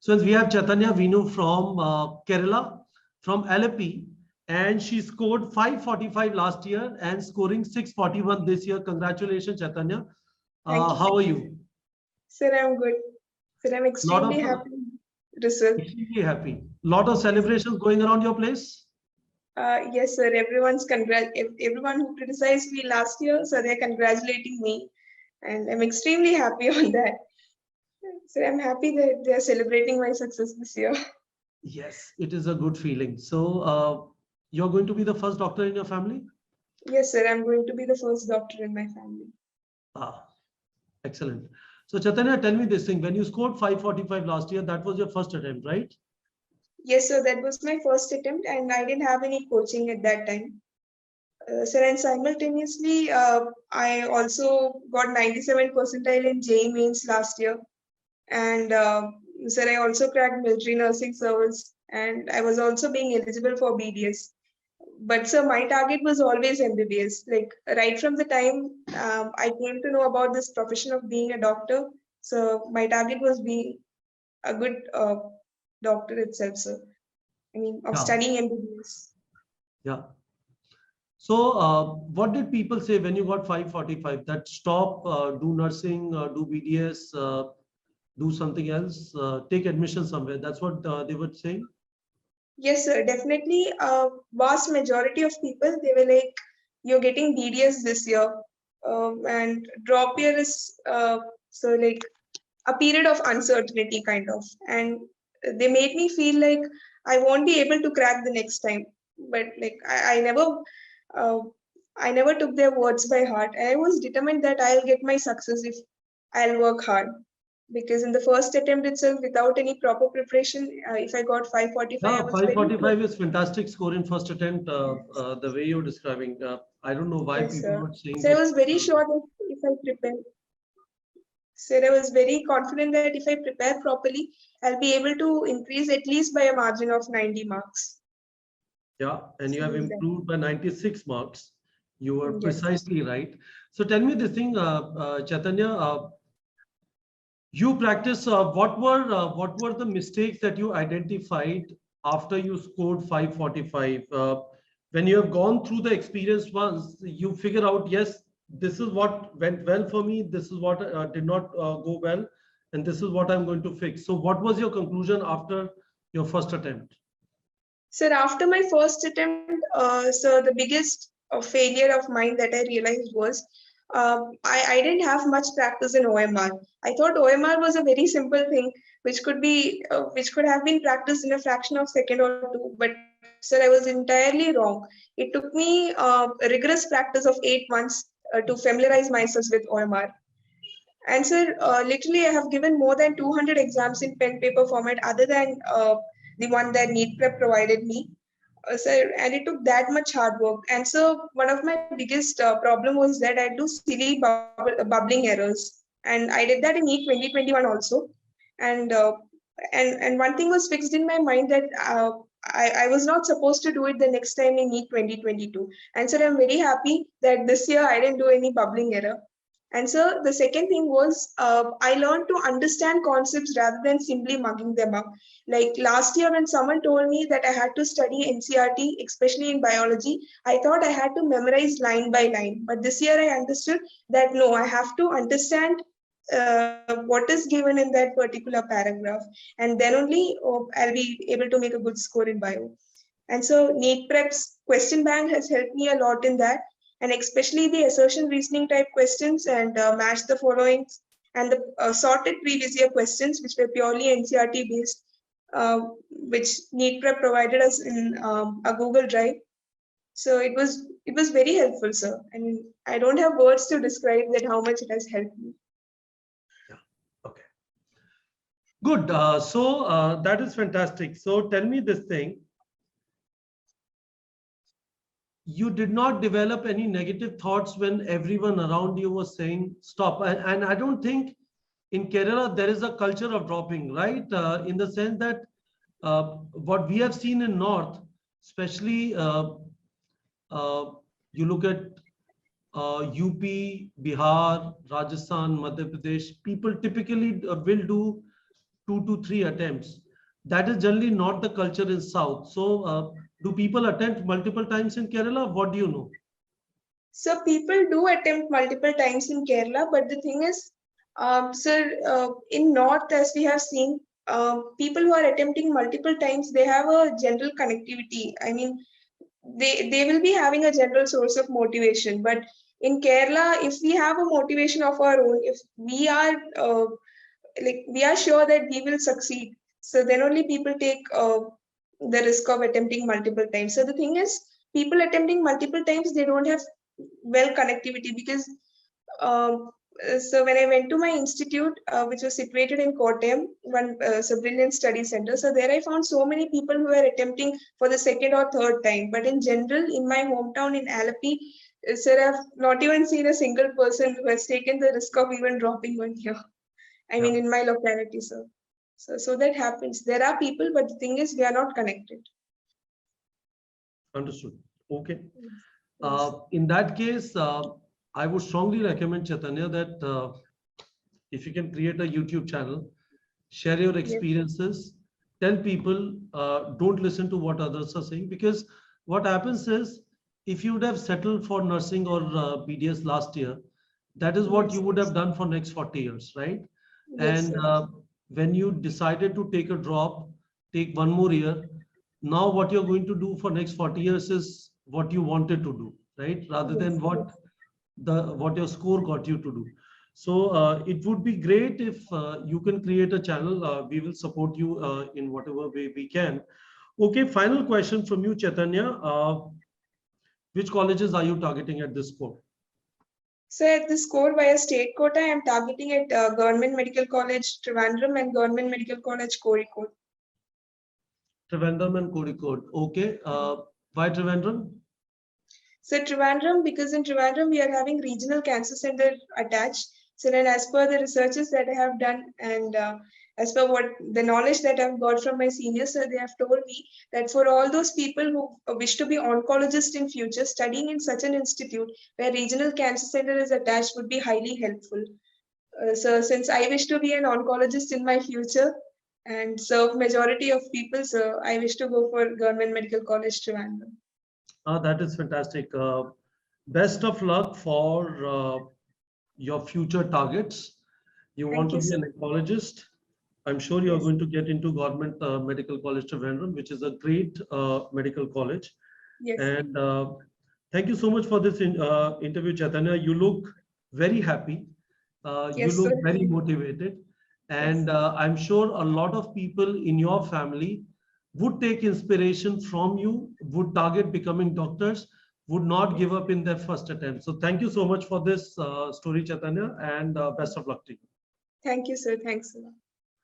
So we have Chaitanya Vinu from Kerala, from Alleppey, and she scored 545 last year and scoring 641 this year. Congratulations, Chaitanya. Thank you. How are you? Sir, I'm good. Sir, I'm extremely happy. Extremely happy. Lot of celebrations going around your place? Yes, sir. Everyone who criticized me last year, so they're congratulating me, and I'm extremely happy on that. So I'm happy that they're celebrating my success this year. Yes, it is a good feeling. So you're going to be the first doctor in your family? Yes, sir. I'm going to be the first doctor in my family. Ah, excellent. So Chaitanya, tell me this thing. When you scored 545 last year, that was your first attempt, right? Yes, sir. That was my first attempt, and I didn't have any coaching at that time. Sir, and simultaneously, I also got 97 percentile in JEE mains last year. And sir, I also cracked military nursing service, and I was also being eligible for BDS. But sir, my target was always MBBS. Like right from the time I came to know about this profession of being a doctor, so my target was being a good doctor itself, sir. I mean, of studying MBBS. Yeah. So what did people say when you got 545? That stop, do nursing, do BDS, do something else, take admission somewhere. That's what they were saying? Yes, sir, definitely. Vast majority of people, they were like, you're getting BDS this year, and drop year is so like a period of uncertainty kind of, and they made me feel like I won't be able to crack the next time. But like uh, I never took their words by heart, and I was determined that I'll get my success if I'll work hard. Because in the first attempt itself, without any proper preparation, if I got 545, I Yeah, was very 545 is fantastic score in first attempt. The way you're describing, I don't know why yes, people sir. were saying So I to. was very sure that if I prepare, so I was very confident that if I prepare properly, I'll be able to increase at least by a margin of 90 marks. Yeah, and you So have that, improved by 96 marks. You are yes. precisely right. So tell me this thing, Chaitanya. You practice. What were the mistakes that you identified after you scored 545? When you have gone through the experience once, you figure out, yes, this is what went well for me. This is what did not go well, and this is what I'm going to fix. So, what was your conclusion after your first attempt? Sir, after my first attempt, so the biggest failure of mine that I realized was I didn't have much practice in OMR. I thought OMR was a very simple thing which could have been practiced in a fraction of second or two. But sir, I was entirely wrong. It took me a rigorous practice of 8 months to familiarize myself with OMR. And sir, literally, I have given more than 200 exams in pen paper format, other than the one that NEET Prep provided me. So, and it took that much hard work. And so, one of my biggest problem was that I do silly bubbling errors, and I did that in NEET 2021 also. And and one thing was fixed in my mind that I was not supposed to do it the next time in NEET 2022. And so, I'm very happy that this year I didn't do any bubbling error. And so the second thing was I learned to understand concepts rather than simply mugging them up. Like last year, when someone told me that I had to study NCRT, especially in biology, I thought I had to memorize line by line. But this year, I understood that no, I have to understand what is given in that particular paragraph, and then only I'll be able to make a good score in bio. And so NEET Prep's question bank has helped me a lot in that, and especially the assertion reasoning type questions and match the followings and the sorted previous year questions, which were purely NCRT based, which NEET Prep provided us in a Google Drive. So it was very helpful, sir. I mean, I don't have words to describe that how much it has helped me. Yeah. Okay. Good. So that is fantastic. So tell me this thing. You did not develop any negative thoughts when everyone around you was saying stop. And I don't think in Kerala there is a culture of dropping, right? In the sense that what we have seen in North, especially you look at UP, Bihar, Rajasthan, Madhya Pradesh, people typically will do 2 to 3 attempts. That is generally not the culture in South. So do people attempt multiple times in Kerala? What do you know? So people do attempt multiple times in Kerala, but the thing is, sir, in North, as we have seen, people who are attempting multiple times, they have a general connectivity. I mean, they will be having a general source of motivation. But in Kerala, if we have a motivation of our own, if we are we are sure that we will succeed, so then only people take the risk of attempting multiple times. So the thing is, people attempting multiple times, they don't have well connectivity because so when I went to my institute, which was situated in Kottayam, one brilliant study center, so there I found so many people who were attempting for the second or third time. But in general, in my hometown in Alleppey, sir, I've not even seen a single person who has taken the risk of even dropping one year. I mean, Yeah, in my locality, sir. So that happens. There are people, but the thing is, we are not connected. understood. Okay. Yes. In that case, I would strongly recommend Chaitanya that if you can create a YouTube channel, share your Yes. experiences, tell people, don't listen to what others are saying, because what happens is, if you would have settled for nursing or BDS last year, that is what Yes. you would have done for next 40 years, right? Yes, And sir. when you decided to take a drop, take one more year, now what you're going to do for next 40 years is what you wanted to do, right? Rather than Yes. Yes. what your score got you to do. So it would be great if you can create a channel. We will support you in whatever way we can. Okay, final question from you, Chaitanya. Which colleges are you targeting at this point? So at the score via state quota, I am targeting at Government Medical College Trivandrum and Government Medical College Kozhikode. Trivandrum and Kozhikode. Okay. Why Trivandrum? So Trivandrum, because in Trivandrum we are having regional cancer center attached. So then, as per the researches that I have done, and as per what the knowledge that I've got from my seniors, so they have told me that for all those people who wish to be oncologists in future, studying in such an institute where regional cancer center is attached would be highly helpful. So since I wish to be an oncologist in my future and serve majority of people, so I wish to go for Government Medical College Trivandrum. That is fantastic. Best of luck for your future targets. You want Thank to you, be sir. an oncologist. I'm sure you're Yes. going to get into Government Medical College Trivandrum, which is a great medical college. Yes. And thank you so much for this interview, Chaitanya. You look very happy. You Yes, sir. look very motivated. Yes. And I'm sure a lot of people in your family would take inspiration from you, would target becoming doctors, would not Yes. give up in their first attempt. So thank you so much for this story, Chaitanya, and best of luck to you. Thank you, sir. Thanks a lot.